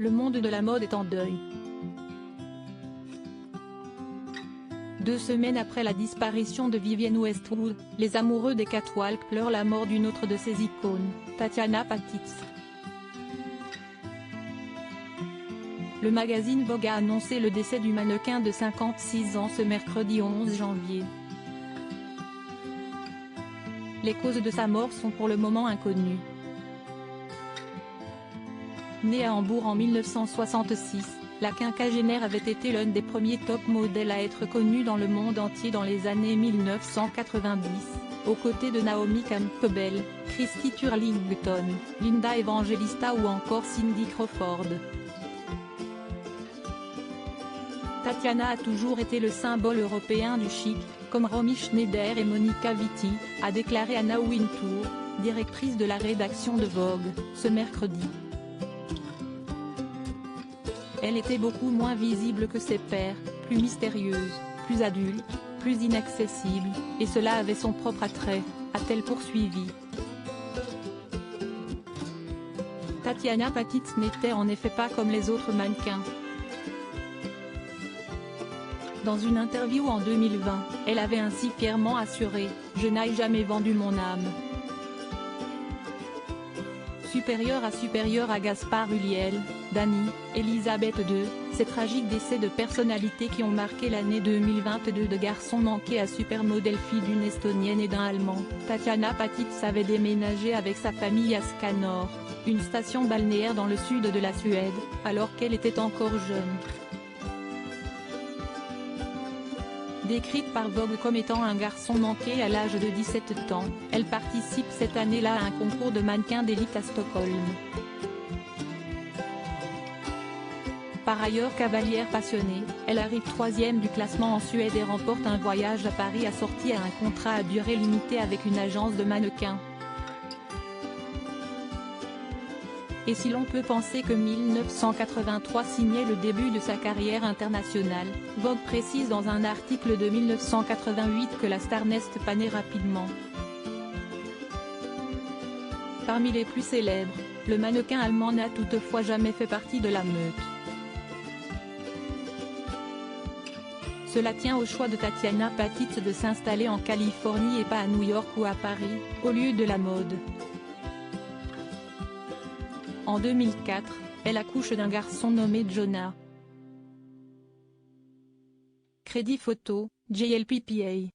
Le monde de la mode est en deuil. 2 semaines après la disparition de Vivienne Westwood, les amoureux des catwalks pleurent la mort d'une autre de ses icônes, Tatiana Patitz. Le magazine Vogue a annoncé le décès du mannequin de 56 ans ce mercredi 11 janvier. Les causes de sa mort sont pour le moment inconnues. Née à Hambourg en 1966, la quinquagénaire avait été l'un des premiers top modèles à être connue dans le monde entier dans les années 1990, aux côtés de Naomi Campbell, Christy Turlington, Linda Evangelista ou encore Cindy Crawford. Tatiana a toujours été le symbole européen du chic, comme Romy Schneider et Monica Vitti, a déclaré Anna Wintour, directrice de la rédaction de Vogue, ce mercredi. Elle était beaucoup moins visible que ses pairs, plus mystérieuse, plus adulte, plus inaccessible, et cela avait son propre attrait, a-t-elle poursuivi. Tatiana Patitz n'était en effet pas comme les autres mannequins. Dans une interview en 2020, elle avait ainsi fièrement assuré « Je n'ai jamais vendu mon âme ». Supérieure à Gaspard Ulliel, Dani, Elisabeth II, ces tragiques décès de personnalités qui ont marqué l'année 2022 de garçons manqués à supermodèle fille d'une Estonienne et d'un Allemand, Tatiana Patitz avait déménagé avec sa famille à Skanor, une station balnéaire dans le sud de la Suède, alors qu'elle était encore jeune. Décrite par Vogue comme étant un garçon manqué à l'âge de 17 ans, elle participe cette année-là à un concours de mannequins d'élite à Stockholm. Par ailleurs cavalière passionnée, elle arrive 3e du classement en Suède et remporte un voyage à Paris assorti à un contrat à durée limitée avec une agence de mannequins. Et si l'on peut penser que 1983 signait le début de sa carrière internationale, Vogue précise dans un article de 1988 que la star n'est pas née rapidement. Parmi les plus célèbres, le mannequin allemand n'a toutefois jamais fait partie de la meute. Cela tient au choix de Tatiana Patitz de s'installer en Californie et pas à New York ou à Paris, au lieu de la mode. En 2004, elle accouche d'un garçon nommé Jonah. Crédit photo, JLPPA.